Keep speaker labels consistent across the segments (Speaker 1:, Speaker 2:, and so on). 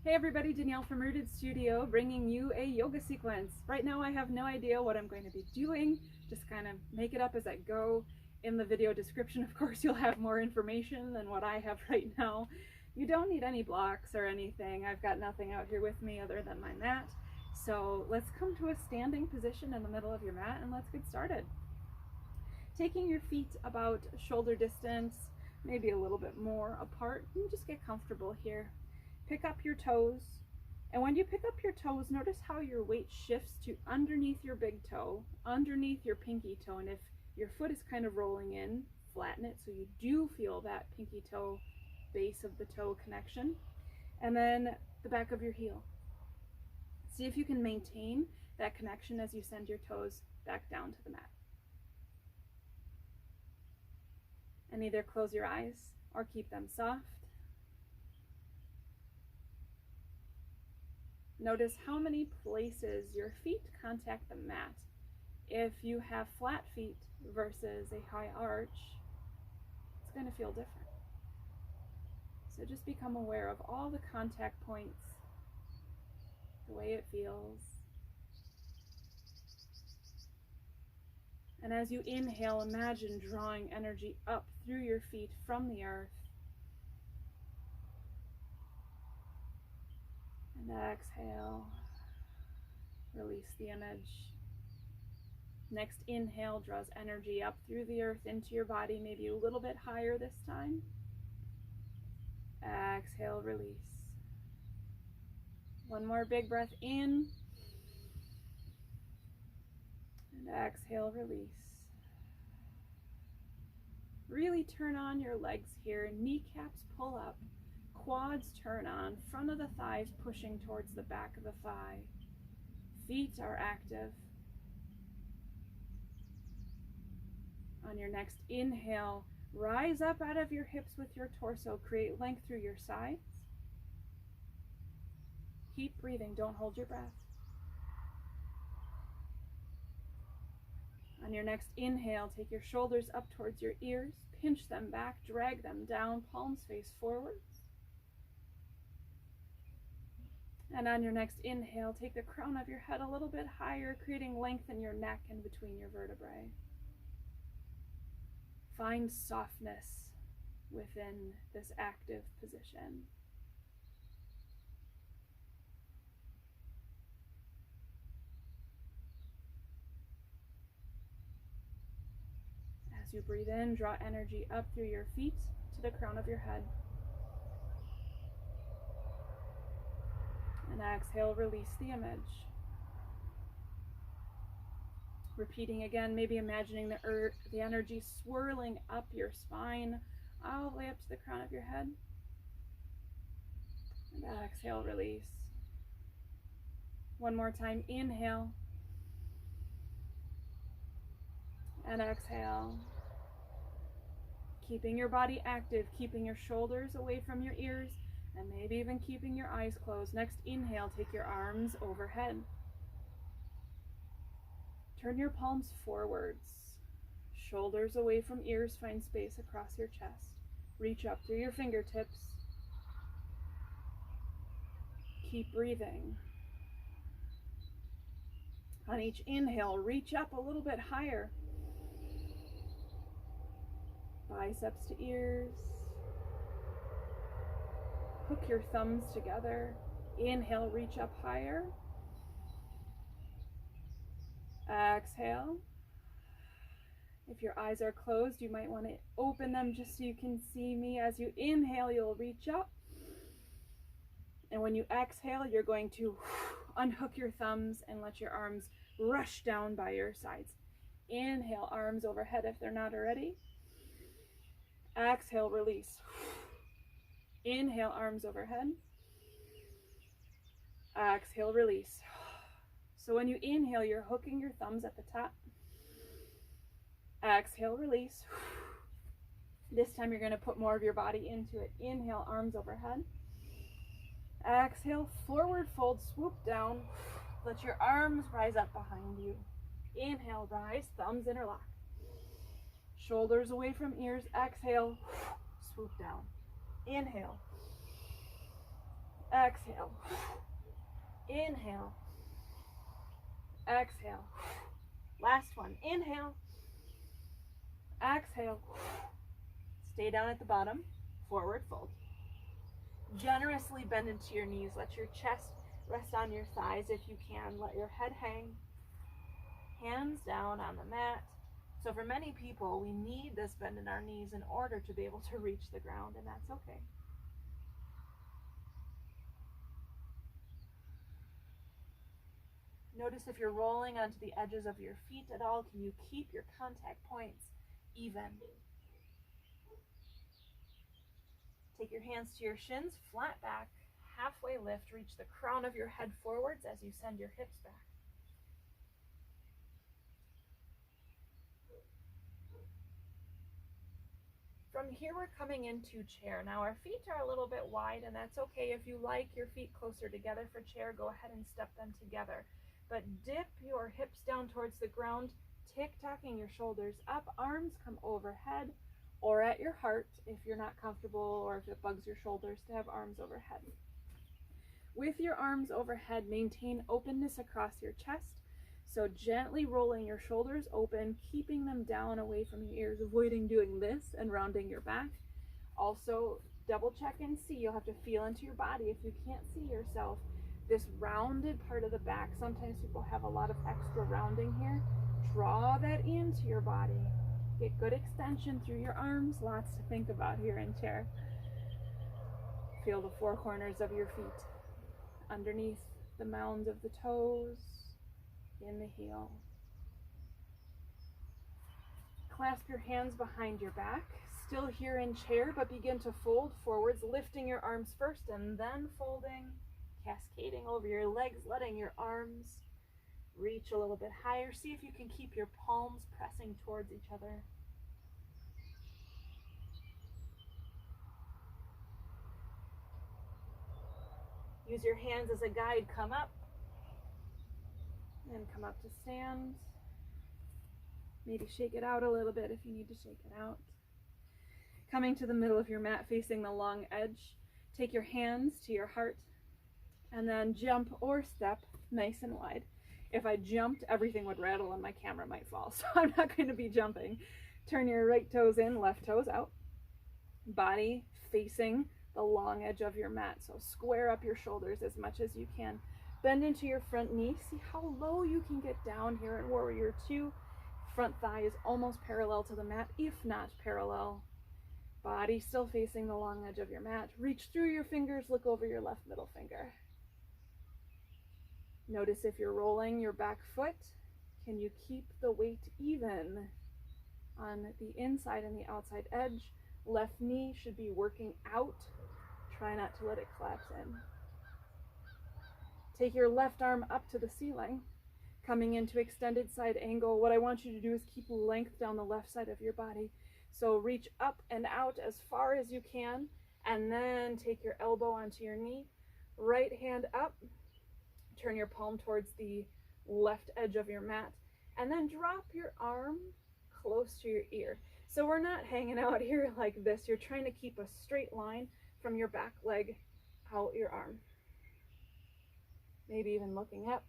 Speaker 1: Hey everybody, Danielle from Rooted Studio bringing you a yoga sequence. Right now I have no idea what I'm going to be doing, just kind of make it up as I go. In the video description, of course, you'll have more information than what I have right now. You don't need any blocks or anything. I've got nothing out here with me other than my mat. So let's come to a standing position in the middle of your mat and let's get started. Taking your feet about shoulder distance, maybe a little bit more apart, and just get comfortable here. Pick up your toes, and when you pick up your toes, notice how your weight shifts to underneath your big toe, underneath your pinky toe, and if your foot is kind of rolling in, flatten it so you do feel that pinky toe, base of the toe connection, and then the back of your heel. See if you can maintain that connection as you send your toes back down to the mat. And either close your eyes or keep them soft. Notice how many places your feet contact the mat. If you have flat feet versus a high arch, it's going to feel different. So just become aware of all the contact points, the way it feels. And as you inhale, imagine drawing energy up through your feet from the earth. And exhale, release the image. Next inhale draws energy up through the earth into your body, maybe a little bit higher this time. Exhale, release. One more big breath in. And exhale, release. Really turn on your legs here. Kneecaps pull up. Quads turn on, front of the thighs pushing towards the back of the thigh. Feet are active. On your next inhale, rise up out of your hips with your torso. Create length through your sides. Keep breathing, don't hold your breath. On your next inhale, take your shoulders up towards your ears, pinch them back, drag them down, palms face forwards. And on your next inhale, take the crown of your head a little bit higher, creating length in your neck and between your vertebrae. Find softness within this active position. As you breathe in, draw energy up through your feet to the crown of your head. And exhale, release the image. Repeating again, maybe imagining the energy swirling up your spine, all the way up to the crown of your head. And exhale, release. One more time, inhale. And exhale. Keeping your body active, keeping your shoulders away from your ears, and maybe even keeping your eyes closed. Next inhale, take your arms overhead. Turn your palms forwards. Shoulders away from ears, find space across your chest. Reach up through your fingertips. Keep breathing. On each inhale, reach up a little bit higher. Biceps to ears. Hook your thumbs together. Inhale, reach up higher. Exhale. If your eyes are closed, you might want to open them just so you can see me. As you inhale, you'll reach up. And when you exhale, you're going to unhook your thumbs and let your arms rush down by your sides. Inhale, arms overhead if they're not already. Exhale, release. Inhale, arms overhead. Exhale, release. So when you inhale, you're hooking your thumbs at the top. Exhale, release. This time you're going to put more of your body into it. Inhale, arms overhead. Exhale, forward fold, swoop down. Let your arms rise up behind you. Inhale, rise, thumbs interlock. Shoulders away from ears. Exhale, swoop down. Inhale. Exhale. Inhale. Exhale. Last one. Inhale. Exhale. Stay down at the bottom. Forward fold. Generously bend into your knees. Let your chest rest on your thighs if you can. Let your head hang. Hands down on the mat. So for many people, we need this bend in our knees in order to be able to reach the ground, and that's okay. Notice if you're rolling onto the edges of your feet at all, can you keep your contact points even? Take your hands to your shins, flat back, halfway lift, reach the crown of your head forwards as you send your hips back. From here, we're coming into chair. Now our feet are a little bit wide, and that's okay. If you like your feet closer together for chair, go ahead and step them together. But dip your hips down towards the ground, tick-tocking your shoulders up, arms come overhead or at your heart if you're not comfortable or if it bugs your shoulders to have arms overhead. With your arms overhead, maintain openness across your chest. So gently rolling your shoulders open, keeping them down away from your ears, avoiding doing this and rounding your back. Also, double check and see. You'll have to feel into your body if you can't see yourself. This rounded part of the back, sometimes people have a lot of extra rounding here. Draw that into your body. Get good extension through your arms. Lots to think about here in chair. Feel the four corners of your feet underneath the mound of the toes. In the heel. Clasp your hands behind your back, still here in chair, but begin to fold forwards, lifting your arms first and then folding, cascading over your legs, letting your arms reach a little bit higher. See if you can keep your palms pressing towards each other. Use your hands as a guide. Come up. And come up to stand. Maybe shake it out a little bit if you need to shake it out. Coming to the middle of your mat, facing the long edge, take your hands to your heart and then jump or step nice and wide. If I jumped, everything would rattle and my camera might fall, so I'm not going to be jumping. Turn your right toes in, left toes out. Body facing the long edge of your mat, so square up your shoulders as much as you can. Bend into your front knee. See how low you can get down here in Warrior 2. Front thigh is almost parallel to the mat, if not parallel. Body still facing the long edge of your mat. Reach through your fingers, look over your left middle finger. Notice if you're rolling your back foot, can you keep the weight even on the inside and the outside edge? Left knee should be working out. Try not to let it collapse in. Take your left arm up to the ceiling, coming into extended side angle. What I want you to do is keep length down the left side of your body. So reach up and out as far as you can, and then take your elbow onto your knee. Right hand up, turn your palm towards the left edge of your mat, and then drop your arm close to your ear. So we're not hanging out here like this. You're trying to keep a straight line from your back leg out your arm. Maybe even looking up.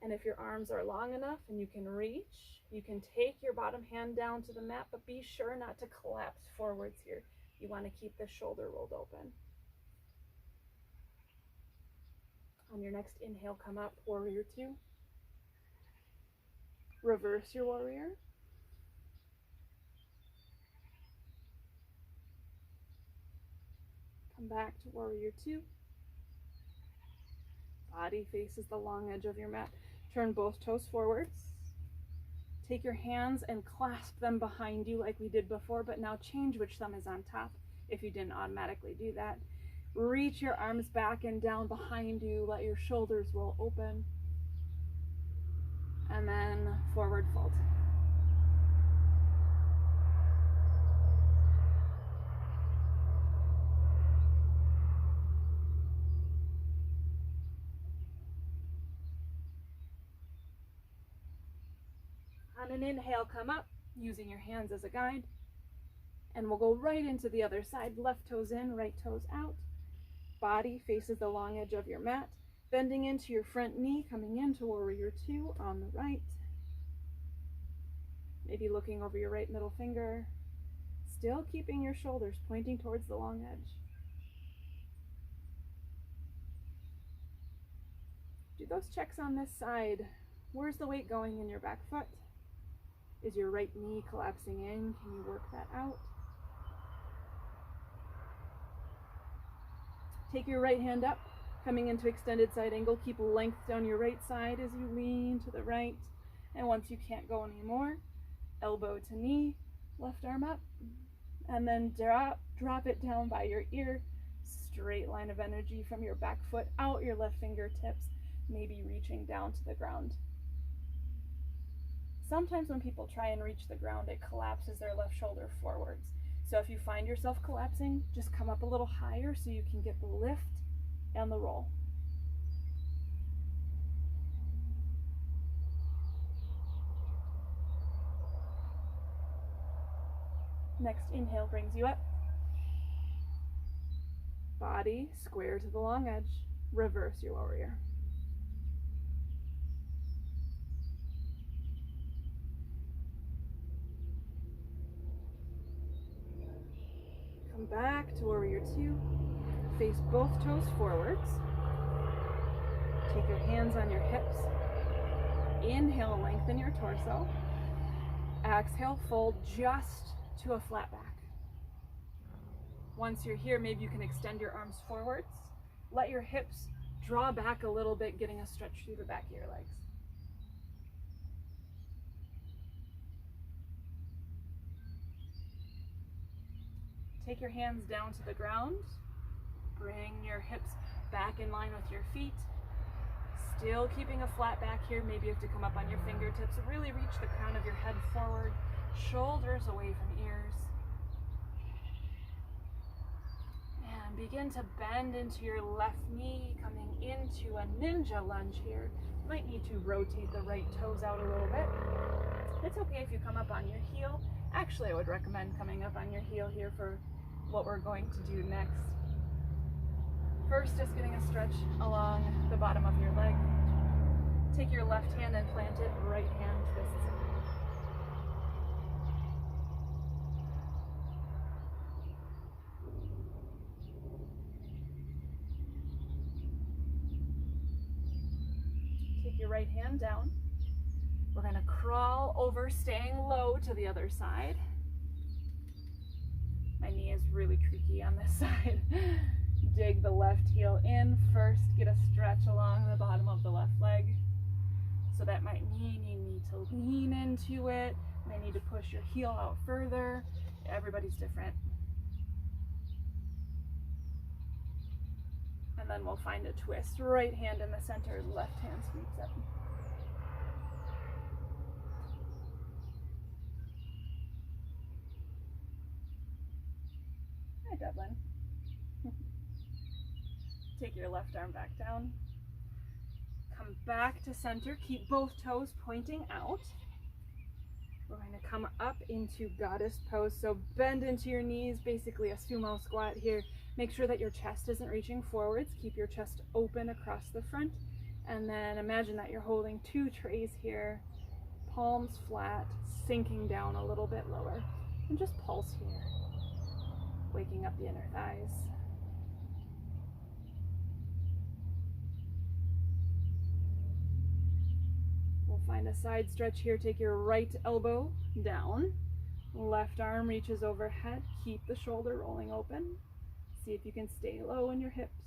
Speaker 1: And if your arms are long enough and you can reach, you can take your bottom hand down to the mat, but be sure not to collapse forwards here. You want to keep the shoulder rolled open. On your next inhale, come up, Warrior 2. Reverse your warrior. Come back to Warrior 2. Body faces the long edge of your mat. Turn both toes forwards. Take your hands and clasp them behind you like we did before, but now change which thumb is on top if you didn't automatically do that. Reach your arms back and down behind you. Let your shoulders roll open. And then forward fold. On an inhale, come up, using your hands as a guide. And we'll go right into the other side. Left toes in, right toes out. Body faces the long edge of your mat, bending into your front knee, coming into warrior two on the right. Maybe looking over your right middle finger, still keeping your shoulders pointing towards the long edge. Do those checks on this side. Where's the weight going in your back foot? Is your right knee collapsing in? Can you work that out? Take your right hand up, coming into extended side angle. Keep length down your right side as you lean to the right. And once you can't go anymore, elbow to knee, left arm up, and then drop it down by your ear. Straight line of energy from your back foot out your left fingertips, maybe reaching down to the ground. Sometimes when people try and reach the ground, it collapses their left shoulder forwards. So if you find yourself collapsing, just come up a little higher so you can get the lift and the roll. Next inhale brings you up. Body square to the long edge. Reverse your warrior. Come back to warrior two. Face both toes forwards. Take your hands on your hips. Inhale, lengthen your torso. Exhale, fold just to a flat back. Once you're here, maybe you can extend your arms forwards. Let your hips draw back a little bit, getting a stretch through the back of your legs. Take your hands down to the ground. Bring your hips back in line with your feet. Still keeping a flat back here. Maybe you have to come up on your fingertips. Really reach the crown of your head forward. Shoulders away from ears. And begin to bend into your left knee, coming into a ninja lunge here. You might need to rotate the right toes out a little bit. It's okay if you come up on your heel. Actually, I would recommend coming up on your heel here for what we're going to do next. First, just getting a stretch along the bottom of your leg. Take your left hand and plant it, right hand twists it. Take your right hand down. We're going to crawl over, staying low to the other side. My knee is really creaky on this side. Dig the left heel in first. Get a stretch along the bottom of the left leg. So that might mean you need to lean into it. You may need to push your heel out further. Everybody's different. And then we'll find a twist. Right hand in the center, left hand sweeps up. Hi, Devlin. Take your left arm back down. Come back to center. Keep both toes pointing out. We're going to come up into goddess pose. So bend into your knees, basically a sumo squat here. Make sure that your chest isn't reaching forwards. Keep your chest open across the front. And then imagine that you're holding two trays here, palms flat, sinking down a little bit lower. And just pulse here, waking up the inner thighs. We'll find a side stretch here. Take your right elbow down. Left arm reaches overhead. Keep the shoulder rolling open. See if you can stay low in your hips.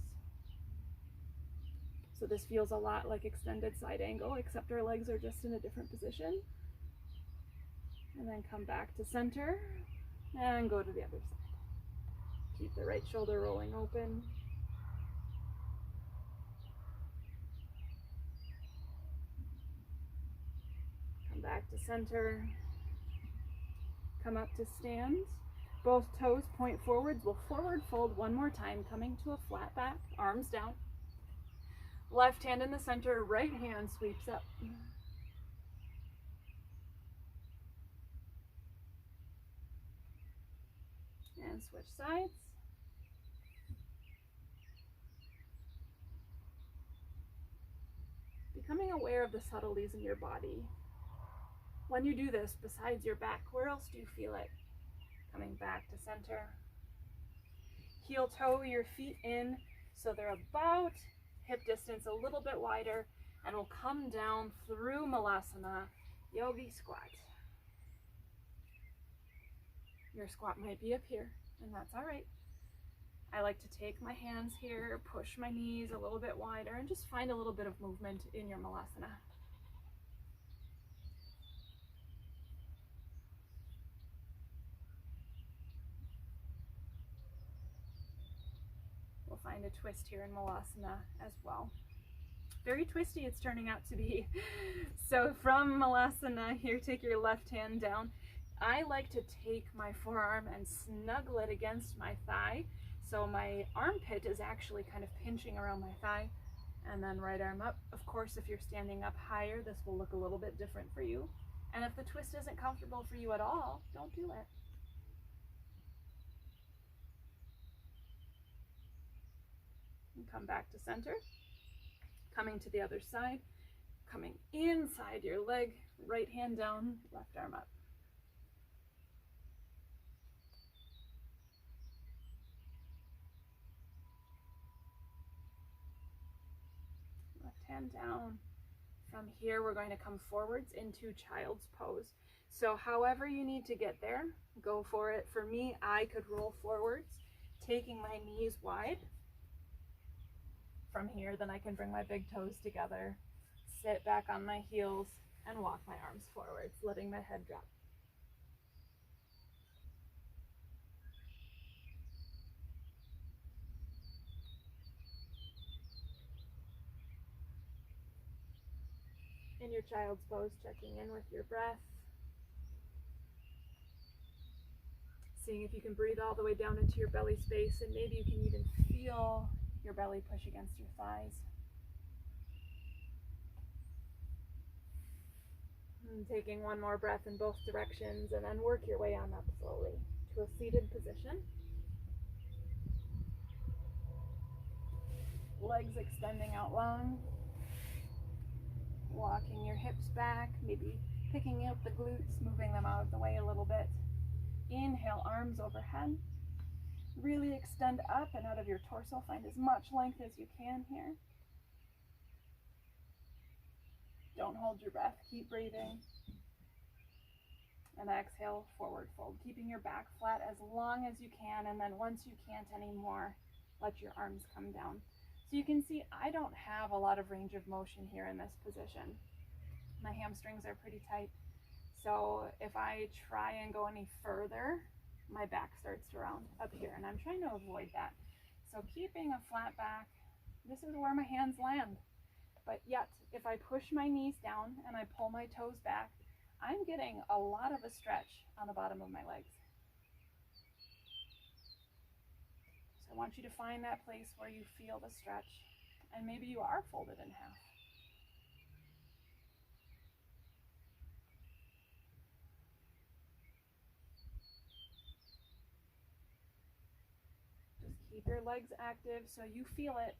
Speaker 1: So this feels a lot like extended side angle, except our legs are just in a different position. And then come back to center and go to the other side. Keep the right shoulder rolling open. Back to center. Come up to stand. Both toes point forwards. We'll forward fold one more time, coming to a flat back, arms down. Left hand in the center, right hand sweeps up. And switch sides. becoming aware of the subtleties in your body. When you do this, besides your back, where else do you feel it? Coming back to center. Heel toe your feet in so they're about hip distance, a little bit wider, and we'll come down through Malasana, Yogi squat. Your squat might be up here, and that's all right. I like to take my hands here, push my knees a little bit wider, and just find a little bit of movement in your Malasana. We'll find a twist here in Malasana as well. Very twisty it's turning out to be. So from Malasana here, take your left hand down. I like to take my forearm and snuggle it against my thigh. So my armpit is actually kind of pinching around my thigh, and then right arm up. Of course, if you're standing up higher, this will look a little bit different for you. And if the twist isn't comfortable for you at all, don't do it. And come back to center. Coming to the other side, coming inside your leg, right hand down, left arm up. Left hand down. From here, we're going to come forwards into child's pose. So however you need to get there, go for it. For me, I could roll forwards, taking my knees wide. From here, then I can bring my big toes together, sit back on my heels, and walk my arms forwards, letting my head drop. In your child's pose, checking in with your breath. Seeing if you can breathe all the way down into your belly space, and maybe you can even feel your belly push against your thighs. And taking one more breath in both directions, and then work your way on up slowly to a seated position. Legs extending out long. Walking your hips back, maybe picking up the glutes, moving them out of the way a little bit. Inhale, arms overhead. Really extend up and out of your torso. Find as much length as you can here. Don't hold your breath. Keep breathing. And exhale, forward fold. Keeping your back flat as long as you can. And then once you can't anymore, let your arms come down. So you can see I don't have a lot of range of motion here in this position. My hamstrings are pretty tight. So if I try and go any further, my back starts to round up here, and I'm trying to avoid that. So keeping a flat back, this is where my hands land. But yet, if I push my knees down and I pull my toes back, I'm getting a lot of a stretch on the bottom of my legs. So I want you to find that place where you feel the stretch, and maybe you are folded in half. Keep your legs active so you feel it.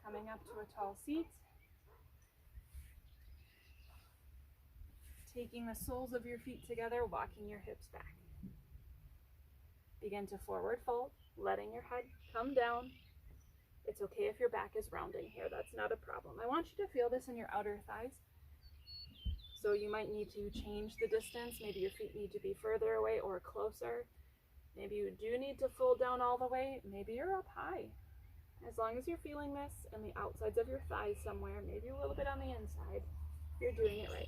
Speaker 1: Coming up to a tall seat. Taking the soles of your feet together, walking your hips back. Begin to forward fold, letting your head come down. It's okay if your back is rounding here, that's not a problem. I want you to feel this in your outer thighs. So you might need to change the distance. Maybe your feet need to be further away or closer. Maybe you do need to fold down all the way. Maybe you're up high. As long as you're feeling this in the outsides of your thighs somewhere, maybe a little bit on the inside, you're doing it right.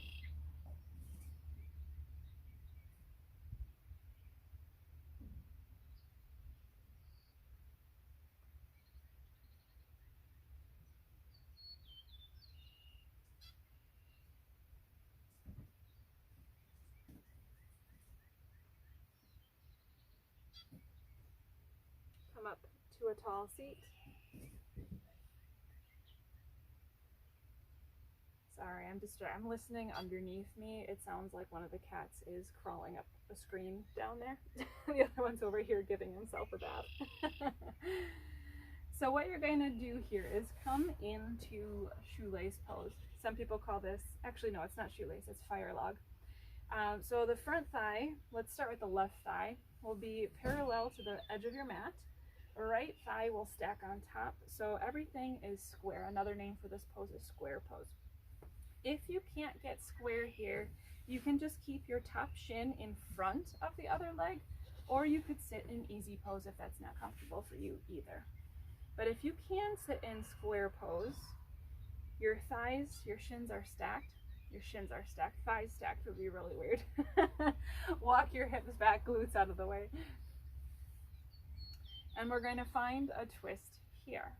Speaker 1: Come up to a tall seat. So Sorry, I'm listening underneath me. It sounds like one of the cats is crawling up a screen down there. The other one's over here giving himself a bath. So what you're going to do here is come into shoelace pose. Some people call this, actually no, it's not shoelace, it's fire log. So the front thigh, let's start with the left thigh, will be parallel to the edge of your mat. Right thigh will stack on top, so everything is square. Another name for this pose is square pose. If you can't get square here, you can just keep your top shin in front of the other leg, or you could sit in easy pose if that's not comfortable for you either. But if you can sit in square pose, your thighs, your shins are stacked. Your shins are stacked. Thighs stacked would be really weird. Walk your hips back, glutes out of the way. And we're going to find a twist here.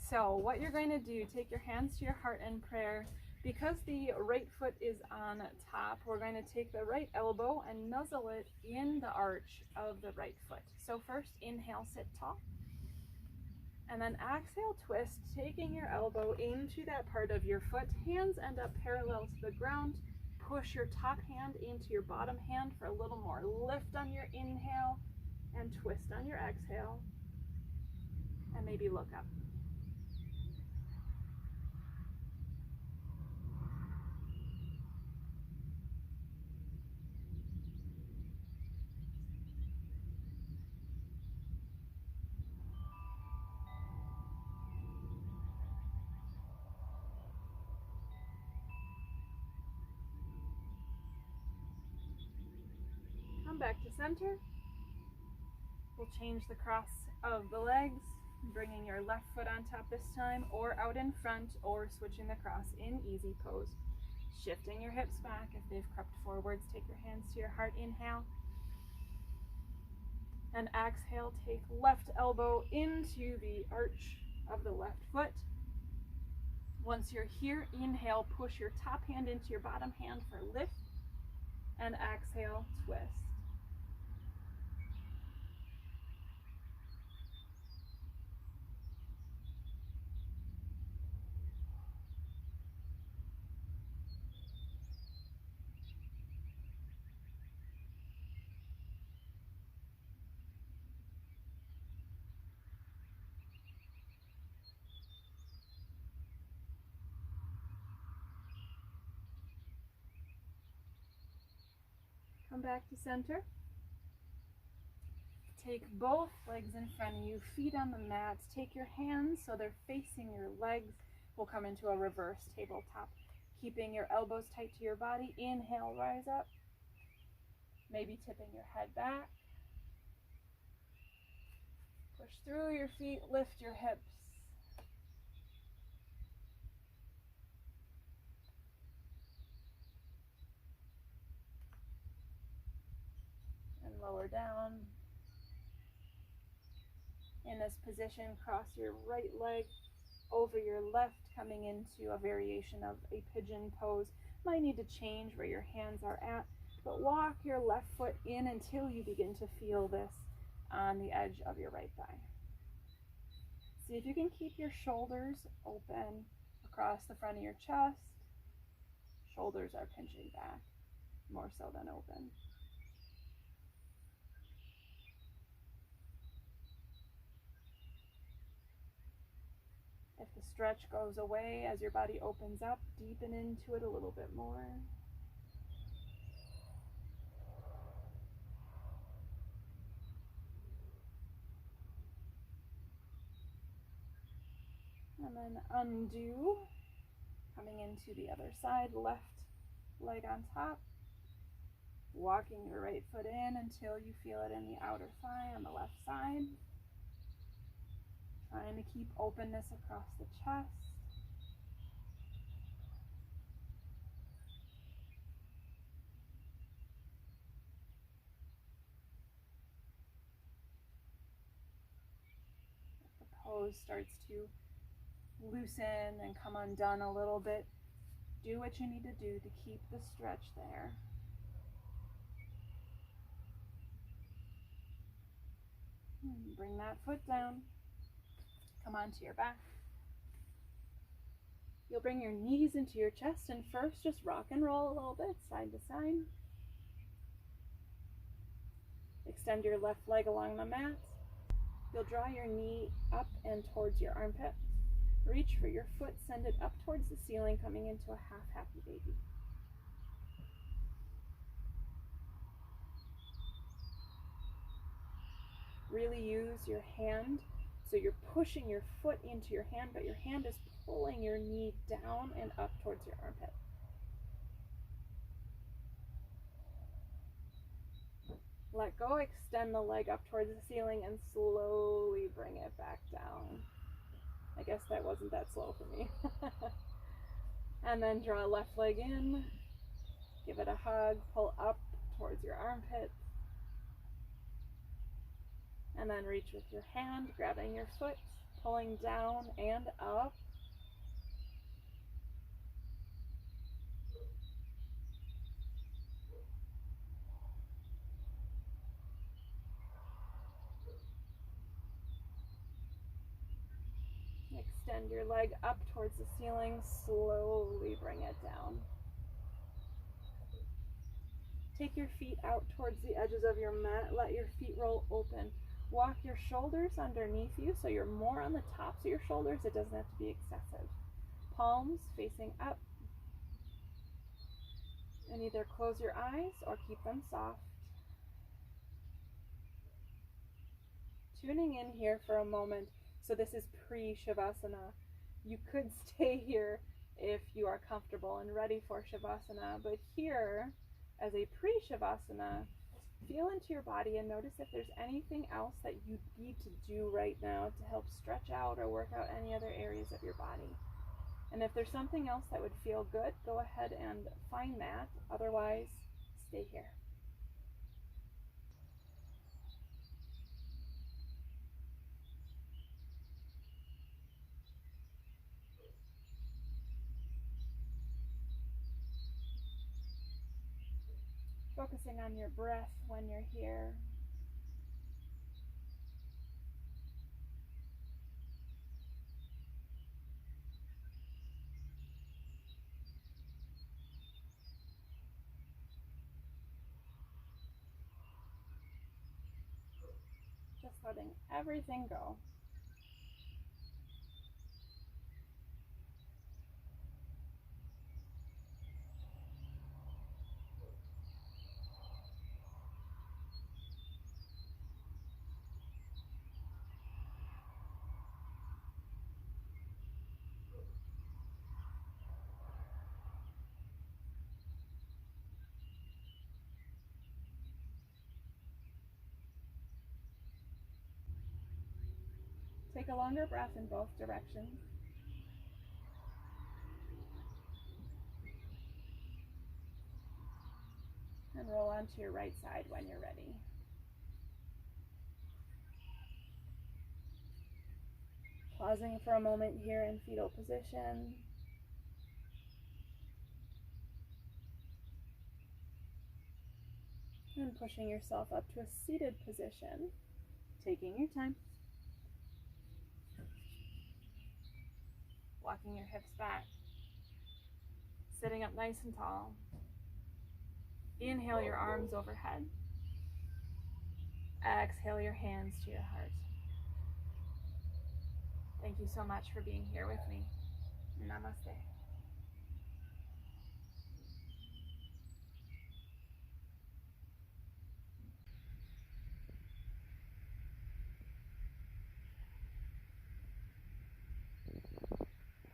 Speaker 1: So what you're going to do, take your hands to your heart in prayer. Because the right foot is on top, we're going to take the right elbow and nuzzle it in the arch of the right foot. So first, inhale, sit tall. And then exhale, twist, taking your elbow into that part of your foot. Hands end up parallel to the ground. Push your top hand into your bottom hand for a little more lift on your inhale and twist on your exhale. And maybe look up. Come back to center. We'll change the cross of the legs, bringing your left foot on top this time, or out in front, or switching the cross in easy pose. Shifting your hips back. If they've crept forwards, take your hands to your heart, inhale. And exhale, take left elbow into the arch of the left foot. Once you're here, inhale, push your top hand into your bottom hand for lift, and exhale, twist. Come back to center. Take both legs in front of you, feet on the mat. Take your hands so they're facing your legs. We'll come into a reverse tabletop. Keeping your elbows tight to your body. Inhale, rise up. Maybe tipping your head back. Push through your feet, lift your hips. And lower down. In this position, cross your right leg over your left, coming into a variation of a pigeon pose. Might need to change where your hands are at, but walk your left foot in until you begin to feel this on the edge of your right thigh. See if you can keep your shoulders open across the front of your chest. Shoulders are pinching back, more so than open. If the stretch goes away as your body opens up, deepen into it a little bit more. And then undo, coming into the other side, left leg on top. Walking your right foot in until you feel it in the outer thigh on the left side. Trying to keep openness across the chest. If the pose starts to loosen and come undone a little bit, do what you need to do to keep the stretch there. Bring that foot down. Come onto your back. You'll bring your knees into your chest and first just rock and roll a little bit, side to side. Extend your left leg along the mat. You'll draw your knee up and towards your armpit. Reach for your foot, send it up towards the ceiling, coming into a half happy baby. Really use your hand. So you're pushing your foot into your hand, but your hand is pulling your knee down and up towards your armpit. Let go, extend the leg up towards the ceiling and slowly bring it back down. I guess that wasn't that slow for me. And then draw left leg in, give it a hug, pull up towards your armpit. And then reach with your hand, grabbing your foot, pulling down and up. Extend your leg up towards the ceiling, slowly bring it down. Take your feet out towards the edges of your mat, let your feet roll open. Walk your shoulders underneath you so you're more on the tops of your shoulders. It doesn't have to be excessive. Palms facing up. And either close your eyes or keep them soft. Tuning in here for a moment. So this is pre-Shavasana. You could stay here if you are comfortable and ready for Shavasana, but here, as a pre-Shavasana, feel into your body and notice if there's anything else that you need to do right now to help stretch out or work out any other areas of your body. And if there's something else that would feel good, go ahead and find that. Otherwise, stay here. Focusing on your breath when you're here. Just letting everything go. Take a longer breath in both directions. And roll onto your right side when you're ready. Pausing for a moment here in fetal position. And pushing yourself up to a seated position. Taking your time. Walking your hips back. Sitting up nice and tall. Inhale your arms overhead. Exhale your hands to your heart. Thank you so much for being here with me. Namaste.